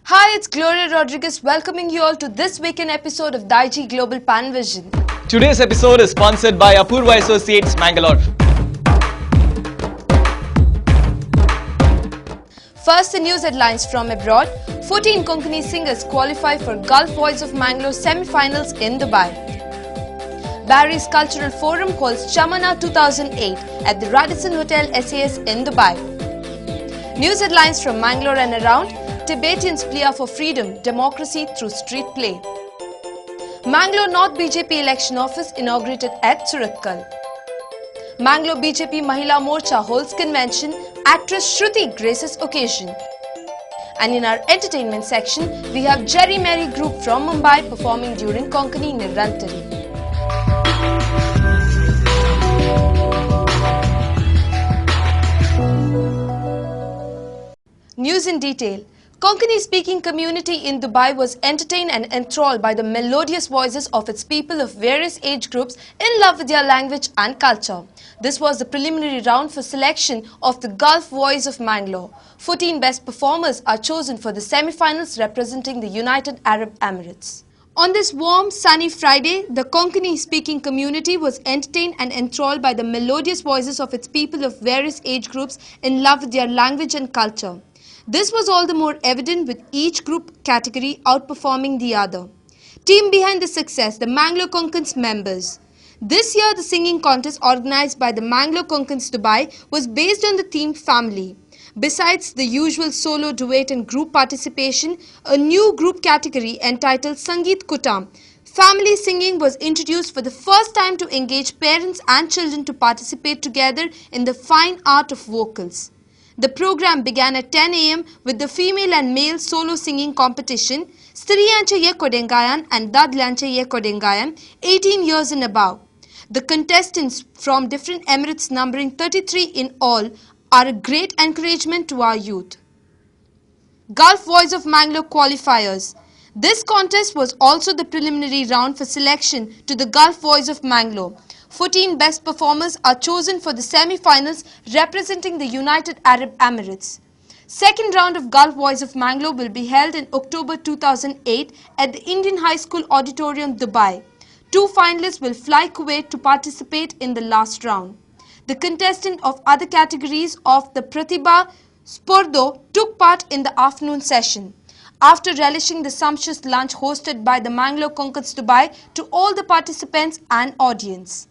Hi, it's Gloria Rodriguez welcoming you all to this weekend episode of Daiji Global Pan Vision. Today's episode is sponsored by Apurva Associates, Mangalore. First, the news headlines from abroad. 14 Konkani singers qualify for Gulf Voice of Mangalore semi-finals in Dubai. Barry's Cultural Forum holds Chamana 2008 at the Radisson Hotel SAS in Dubai. News headlines from Mangalore and around. Tibetans plea for freedom, democracy through street play. Mangalore North BJP election office inaugurated at Surathkal. Mangalore BJP Mahila Morcha holds convention, actress Shruti graces occasion. And in our entertainment section, we have Jerry Mary Group from Mumbai performing during Konkani Nirantari. News in detail. Konkani-speaking community in Dubai was entertained and enthralled by the melodious voices of its people of various age groups in love with their language and culture. This was the preliminary round for selection of the Gulf Voice of Mangalore. 14 best performers are chosen for the semi-finals representing the United Arab Emirates. On this warm, sunny Friday, the Konkani-speaking community was entertained and enthralled by the melodious voices of its people of various age groups in love with their language and culture. This was all the more evident with each group category outperforming the other. Team behind the success, the Mangalore Konkans members. This year, the singing contest organized by the Mangalore Konkans Dubai was based on the theme family. Besides the usual solo, duet and group participation, a new group category entitled Sangeet Kutam, family singing, was introduced for the first time to engage parents and children to participate together in the fine art of vocals. The program began at 10 a.m. with the female and male solo singing competition, Striyanche Ye Kodengayan and Dadlanche Ye Kodengayan, 18 years and above. The contestants from different emirates numbering 33 in all are a great encouragement to our youth. Gulf Voice of Mangalore qualifiers. This contest was also the preliminary round for selection to the Gulf Voice of Mangalore. 14 best performers are chosen for the semi-finals representing the United Arab Emirates. Second round of Gulf Voice of Mangalore will be held in October 2008 at the Indian High School Auditorium, Dubai. 2 finalists will fly Kuwait to participate in the last round. The contestant of other categories of the Pratibha Spurdo took part in the afternoon session. After relishing the sumptuous lunch hosted by the Mangalore Konkans Dubai to all the participants and audience.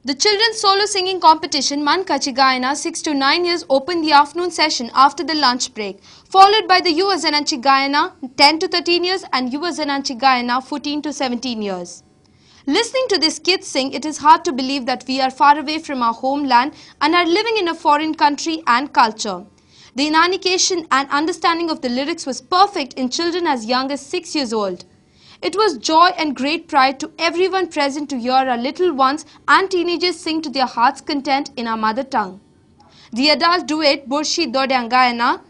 The children's solo singing competition Man Kachi Gayana 6 to 9 years opened the afternoon session after the lunch break, followed by the Yuva Zananchi Gayana 10 to 13 years and Yuva Zananchi Gayana 14 to 17 years. Listening to these kids sing, it is hard to believe that we are far away from our homeland and are living in a foreign country and culture. The inanication and understanding of the lyrics was perfect in children as young as 6 years old. It was joy and great pride to everyone present to hear our little ones and teenagers sing to their heart's content in our mother tongue. The adult duet Burshi Dodyang Gayana,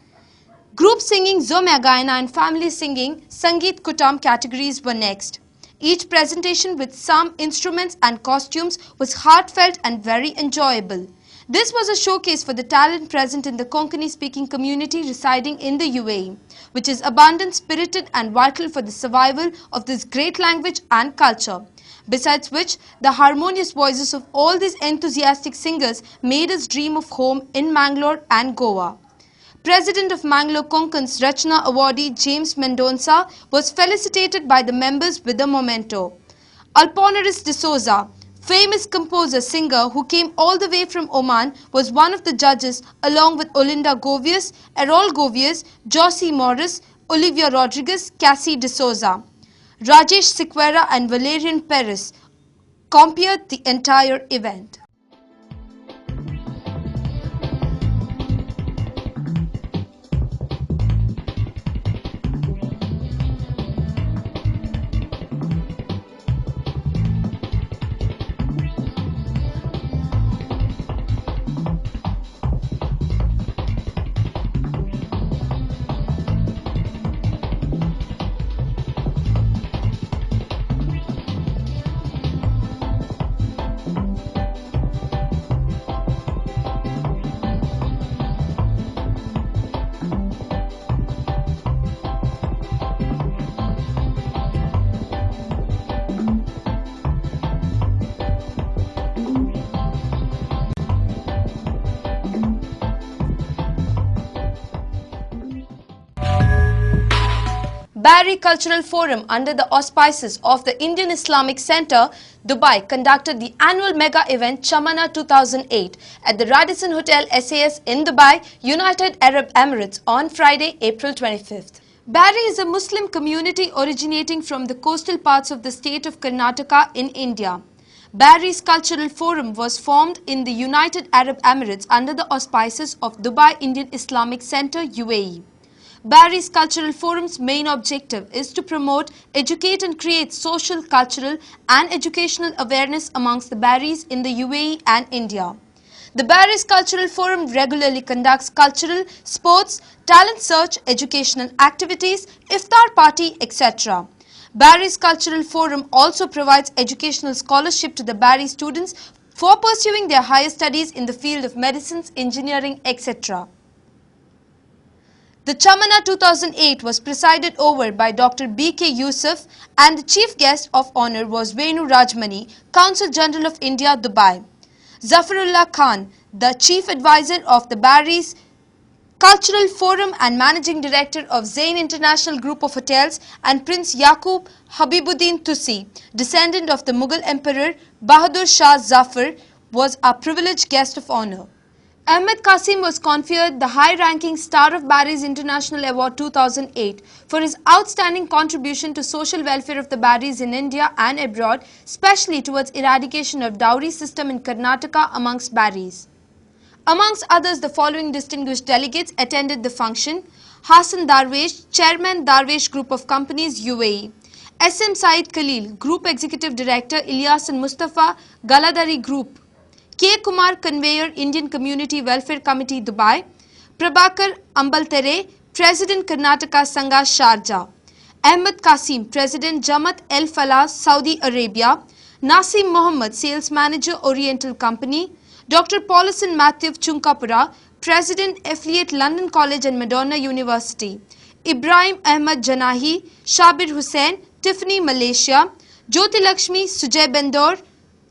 group singing Zomya Gayana and family singing Sangeet Kutam categories were next. Each presentation with some instruments and costumes was heartfelt and very enjoyable. This was a showcase for the talent present in the Konkani-speaking community residing in the UAE, which is abundant, spirited and vital for the survival of this great language and culture. Besides which, the harmonious voices of all these enthusiastic singers made us dream of home in Mangalore and Goa. President of Mangalore Konkans Rachna awardee James Mendonça was felicitated by the members with a memento. Alponaris D'Souza, famous composer-singer who came all the way from Oman, was one of the judges along with Olinda Govius, Errol Govius, Josie Morris, Olivia Rodriguez, Cassie D'Souza. Rajesh Sequeira and Valerian Perez compared the entire event. Barry Cultural Forum, under the auspices of the Indian Islamic Center, Dubai, conducted the annual mega event Chamana 2008 at the Radisson Hotel SAS in Dubai, United Arab Emirates on Friday, April 25th. Barry is a Muslim community originating from the coastal parts of the state of Karnataka in India. Barry's Cultural Forum was formed in the United Arab Emirates under the auspices of Dubai Indian Islamic Center, UAE. Barry's Cultural Forum's main objective is to promote, educate and create social, cultural and educational awareness amongst the Barrys in the UAE and India. The Barrys Cultural Forum regularly conducts cultural, sports, talent search, educational activities, iftar party, etc. Barrys Cultural Forum also provides educational scholarship to the Barry students for pursuing their higher studies in the field of medicines, engineering, etc. The Chamana 2008 was presided over by Dr. B.K. Yusuf and the chief guest of honor was Venu Rajmani, Consul General of India, Dubai. Zafarullah Khan, the chief advisor of the Barrys Cultural Forum and managing director of Zain International Group of Hotels, and Prince Yaqub Habibuddin Tusi, descendant of the Mughal Emperor Bahadur Shah Zafar, was a privileged guest of honor. Ahmed Qasim was conferred the high-ranking Star of Barrys International Award 2008 for his outstanding contribution to social welfare of the Barrys in India and abroad, especially towards eradication of dowry system in Karnataka amongst Barrys. Amongst others, the following distinguished delegates attended the function: Hassan Darwesh, Chairman Darwesh Group of Companies, UAE; SM Saeed Khalil, Group Executive Director, Ilyas and Mustafa Galadari Group; K. Kumar Conveyor, Indian Community Welfare Committee, Dubai; Prabhakar Ambaltere, President Karnataka Sangha, Sharjah; Ahmed Qasim, President Jamaat El Falah, Saudi Arabia; Nasim Mohammed, Sales Manager, Oriental Company; Dr. Paulison Matthew Chunkapura, President Affiliate London College and Madonna University; Ibrahim Ahmed Janahi, Shabir Hussain, Tiffany, Malaysia; Jyoti Lakshmi, Sujay Bendor,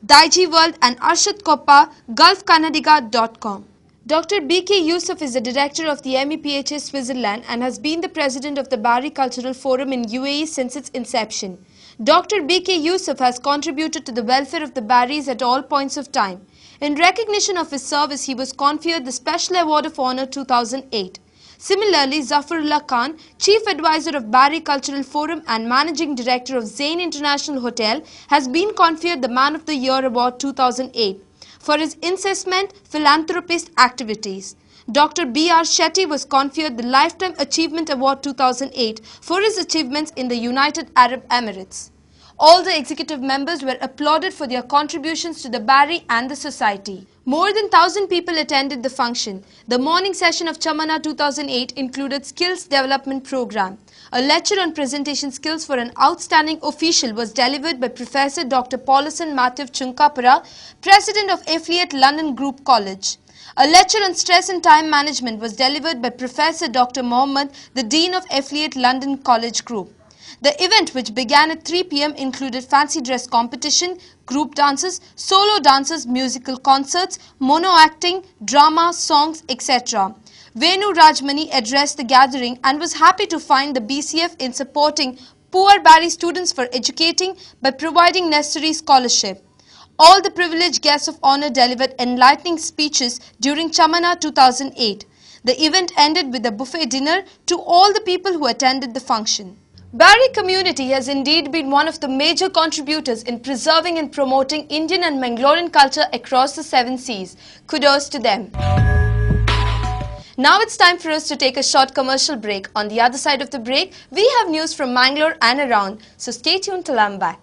Daiji World, and Arshad Koppa, GulfCanadiga.com. Dr. B.K. Yusuf is the director of the MEPHA Switzerland and has been the president of the Barry Cultural Forum in UAE since its inception. Dr. B.K. Yusuf has contributed to the welfare of the Barrys at all points of time. In recognition of his service, he was conferred the Special Award of Honor 2008. Similarly, Zafarullah Khan, Chief Advisor of Barry Cultural Forum and Managing Director of Zain International Hotel, has been conferred the Man of the Year Award 2008 for his incessant philanthropist activities. Dr. B.R. Shetty was conferred the Lifetime Achievement Award 2008 for his achievements in the United Arab Emirates. All the executive members were applauded for their contributions to the Barry and the society. More than 1,000 people attended the function. The morning session of Chamana 2008 included skills development program. A lecture on presentation skills for an outstanding official was delivered by Professor Dr. Paulison Matthew Chunkapura, President of Affiliate London Group College. A lecture on stress and time management was delivered by Professor Dr. Mohammed, the Dean of Affiliate London College Group. The event, which began at 3 p.m. included fancy dress competition, group dances, solo dances, musical concerts, mono acting, drama, songs, etc. Venu Rajmani addressed the gathering and was happy to find the BCF in supporting poor Barry students for educating by providing necessary scholarship. All the privileged guests of honor delivered enlightening speeches during Chamana 2008. The event ended with a buffet dinner to all the people who attended the function. Barry community has indeed been one of the major contributors in preserving and promoting Indian and Mangalorean culture across the 7 seas. Kudos to them. Now it's time for us to take a short commercial break. On the other side of the break, we have news from Mangalore and around. So stay tuned till I'm back.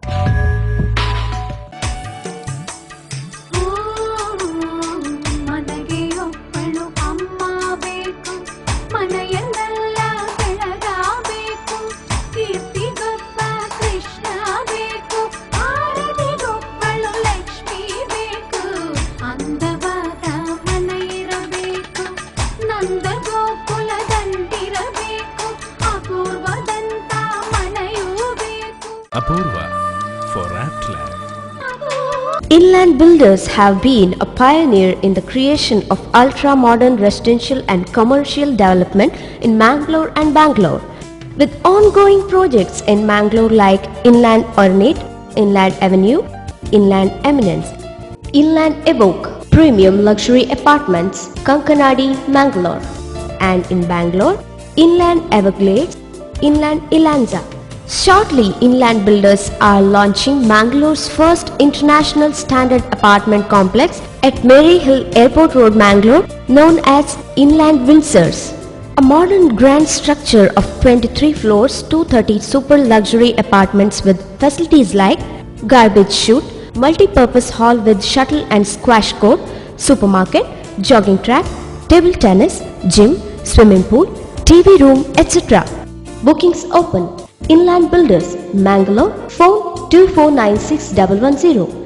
Apurva for Aptland. Inland Builders have been a pioneer in the creation of ultra-modern residential and commercial development in Mangalore and Bangalore. with ongoing projects in Mangalore like Inland Ornate, Inland Avenue, Inland Eminence, Inland Evoke, Premium Luxury Apartments, Kankanadi, Mangalore, and in Bangalore, Inland Everglades, Inland Ilanza. Shortly, Inland Builders are launching Mangalore's first international standard apartment complex at Mary Hill Airport Road, Mangalore, known as Inland Windsors. A modern grand structure of 23 floors, 230 super luxury apartments with facilities like garbage chute, multi-purpose hall with shuttle and squash court, supermarket, jogging track, table tennis, gym, swimming pool, TV room, etc. Bookings open. Inland Builders, Mangalore, phone 2496110.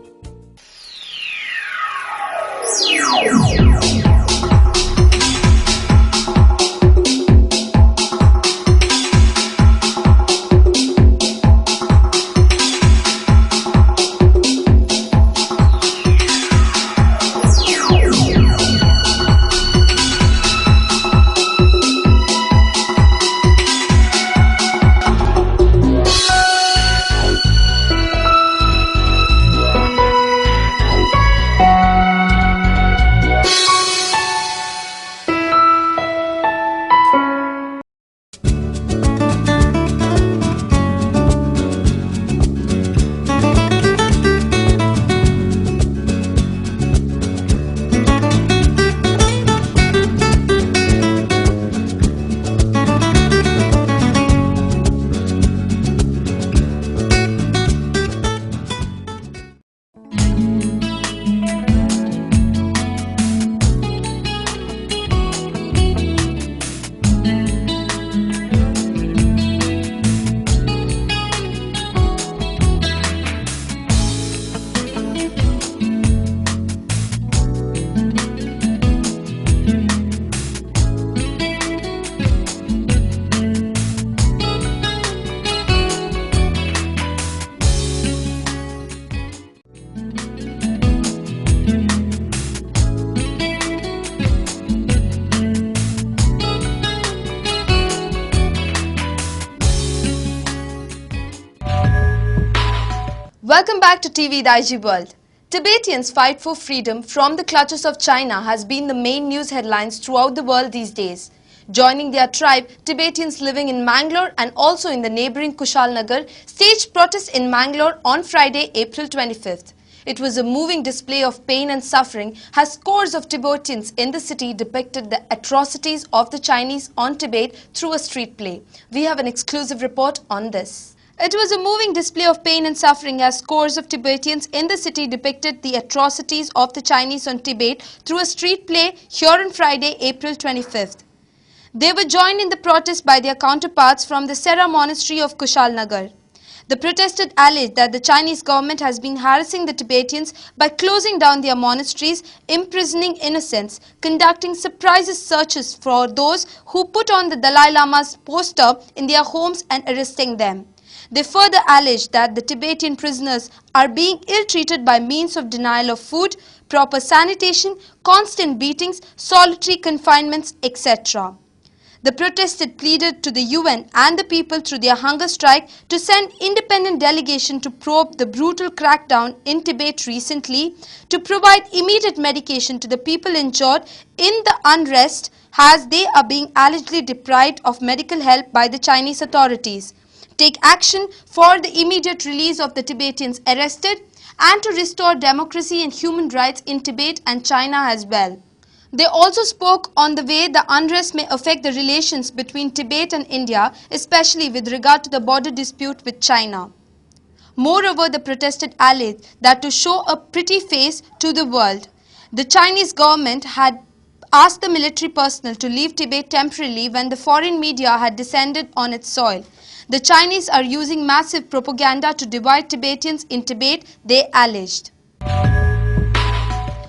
Welcome back to TV Daiji World. Tibetans fight for freedom from the clutches of China has been the main news headlines throughout the world these days. Joining their tribe, Tibetans living in Mangalore and also in the neighbouring Kushalnagar staged protests in Mangalore on Friday, April 25th. It was a moving display of pain and suffering as scores of Tibetans in the city depicted the atrocities of the Chinese on Tibet through a street play. We have an exclusive report on this. It was a moving display of pain and suffering as scores of Tibetans in the city depicted the atrocities of the Chinese on Tibet through a street play here on Friday, April 25th. They were joined in the protest by their counterparts from the Sera Monastery of Kushalnagar. The protesters alleged that the Chinese government has been harassing the Tibetans by closing down their monasteries, imprisoning innocents, conducting surprise searches for those who put on the Dalai Lama's poster in their homes and arresting them. They further alleged that the Tibetan prisoners are being ill-treated by means of denial of food, proper sanitation, constant beatings, solitary confinements, etc. The protesters pleaded to the UN and the people through their hunger strike to send independent delegation to probe the brutal crackdown in Tibet recently, to provide immediate medication to the people injured in the unrest as they are being allegedly deprived of medical help by the Chinese authorities, take action for the immediate release of the Tibetans arrested, and to restore democracy and human rights in Tibet and China as well. They also spoke on the way the unrest may affect the relations between Tibet and India, especially with regard to the border dispute with China. Moreover, the protesters alleged that to show a pretty face to the world, the Chinese government had asked the military personnel to leave Tibet temporarily when the foreign media had descended on its soil. The Chinese are using massive propaganda to divide Tibetans in Tibet, they alleged.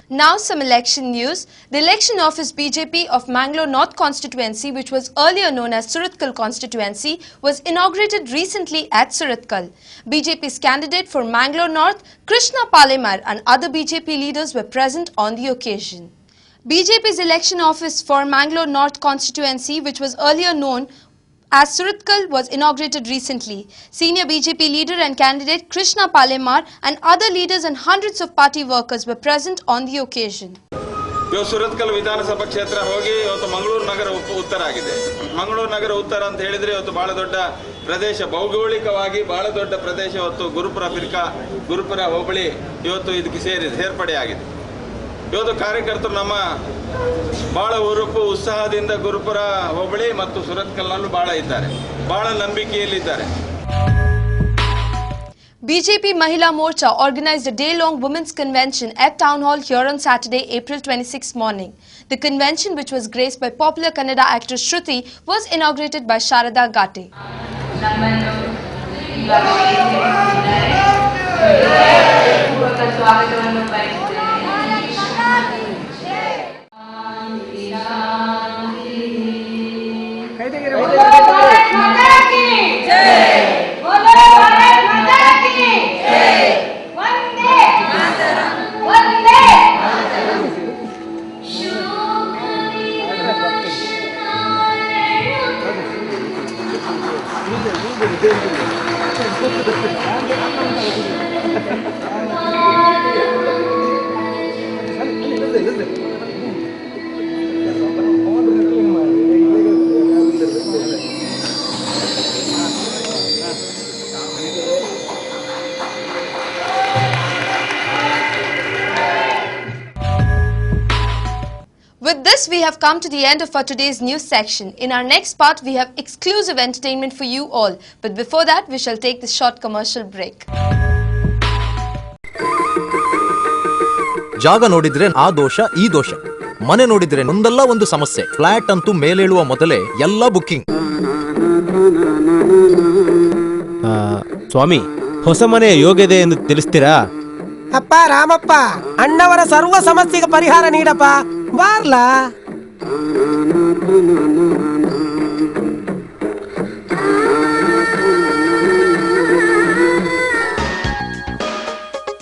Now some election news. The election office BJP of Mangalore North constituency, which was earlier known as Surathkal constituency, was inaugurated recently at Surathkal. BJP's candidate for Mangalore North, Krishna Palemar, and other BJP leaders were present on the occasion. BJP's election office for Mangalore North constituency, which was earlier known as Surathkal was inaugurated recently. Senior BJP leader and candidate Krishna Palemar and other leaders and hundreds of party workers were present on the occasion. ಇವತ್ತು ಸುರತ್ಕಲ್ ವಿಧಾನಸಭಾ ಕ್ಷೇತ್ರ ಹೋಗಿ ಇವತ್ತು ಮಂಗಳೂರು ನಗರ ಉತ್ತರ ಆಗಿದೆ. ಮಂಗಳೂರು ನಗರ ಉತ್ತರ ಅಂತ ಹೇಳಿದರೆ ಇವತ್ತು ಬಹಳ ದೊಡ್ಡ ಪ್ರದೇಶ, ಭೌಗೋಳಿಕವಾಗಿ ಬಹಳ ದೊಡ್ಡ ಪ್ರದೇಶ. ಇವತ್ತು ಗುರುಪುರ ಹೋಬಳಿ ಇವತ್ತು ಇದಕ್ಕೆ ಸೇರ್ಪಡೆಯಾಗಿದೆ. ಇವತ್ತು ಕಾರ್ಯಕರ್ತರು ನಮ್ಮ ಬಹಳ ಹುರುಪು ಉತ್ಸಾಹದಿಂದ ಗುರುಪುರ ಹೋಬಳಿ ಮತ್ತು ಸುರತ್ಕಲ್ನಲ್ಲೂ ಬಹಳ ಇದ್ದಾರೆ, ಬಹಳ ನಂಬಿಕೆಯಲ್ಲಿದ್ದಾರೆ. BJP Mahila Morcha organized a day-long women's convention at Town Hall here on Saturday, April 26 morning. The convention, which was graced by popular Kannada actress Shruti, was inaugurated by Sharada Gate. With this, we have come to the end of our today's news section. In our next part, we have exclusive entertainment for you all. But before that, we shall take this short commercial break. ಜಾಗ ನೋಡಿದ್ರೆ ಆ ದೋಷ ಈ ದೋಷ, ಮನೆ ನೋಡಿದ್ರೆ ಒಂದಲ್ಲ ಒಂದು ಸಮಸ್ಯೆ. ಫ್ಲಾಟ್ ಅಂತೂ ಮೇಲೇಳುವ ಮೊದಲೇ ಎಲ್ಲ ಬುಕ್ಕಿಂಗ್. ಸ್ವಾಮಿ, ಹೊಸ ಮನೆಯ ಯೋಗ್ಯತೆ ಎಂದು ತಿಳಿಸ್ತೀರಾ? ಅಪ್ಪ ರಾಮಪ್ಪ, ಅಣ್ಣವರ ಸರ್ವ ಸಮಸ್ಯೆಗೆ ಪರಿಹಾರ ನೀಡಪ್ಪ, ಬಾರ್ಲಾ.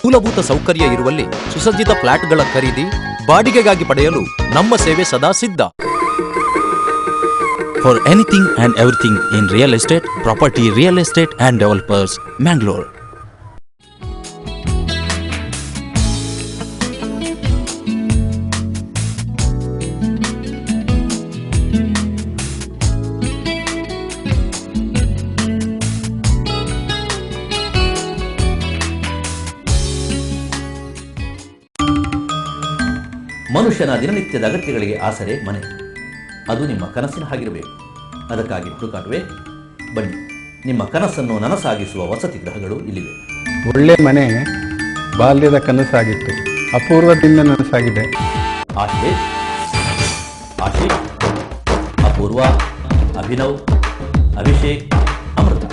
ಮೂಲಭೂತ ಸೌಕರ್ಯ ಇರುವಲ್ಲಿ ಸುಸಜ್ಜಿತ ಫ್ಲಾಟ್ಗಳ ಖರೀದಿ, ಬಾಡಿಗೆಗಾಗಿ ಪಡೆಯಲು ನಮ್ಮ ಸೇವೆ ಸದಾ ಸಿದ್ಧ. For anything and everything in real estate, property, real estate and developers, Mangalore. ಮನುಷ್ಯನ ದಿನನಿತ್ಯದ ಅಗತ್ಯಗಳಿಗೆ ಆಸರೆ ಮನೆ. ಅದು ನಿಮ್ಮ ಕನಸಿನ ಹಾಗಿರಬೇಕು. ಅದಕ್ಕಾಗಿ ಹುಡುಕಾಟವೇ? ಬನ್ನಿ, ನಿಮ್ಮ ಕನಸನ್ನು ನನಸಾಗಿಸುವ ವಸತಿ ಗೃಹಗಳು ಇಲ್ಲಿವೆ. ಒಳ್ಳೆ ಮನೆ ಬಾಲ್ಯದ ಕನಸಾಗಿತ್ತು, ಅಪೂರ್ವದಿಂದ ನನಸಾಗಿದೆ. ಆಶೀಶ್, ಅಪೂರ್ವ, ಅಭಿನವ್, ಅಭಿಷೇಕ್, ಅಮೃತ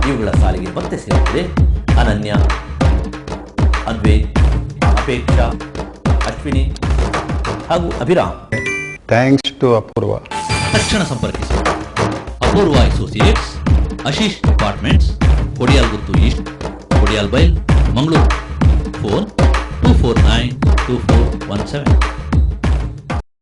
ಇವುಗಳ ಸಾಲಿಗೆ ಮತ್ತೆ ಸೇರುತ್ತದೆ ಅನನ್ಯ, ಅದ್ವೈತ್, ಅಪೇಕ್ಷಾ, ಅಶ್ವಿನಿ ಹಾಗೂ ಅಭಿರಾಮ್. ಥ್ಯಾಂಕ್ಸ್ ಟು ಅಪೂರ್ವ. ತಕ್ಷಣ ಸಂಪರ್ಕಿಸಿ ಅಪೂರ್ವ ಅಸೋಸಿಯೇಟ್ಸ್, ಆಶೀಶ್ ಅಪಾರ್ಟ್ಮೆಂಟ್ಸ್, ಕೊಡಿಯಾಲ್ ಗುತ್ತು ಈಸ್ಟ್, ಕೊಡಿಯಾಲ್ ಬೈಲ್, ಮಂಗಳೂರು. ಫೋನ್ 2492417.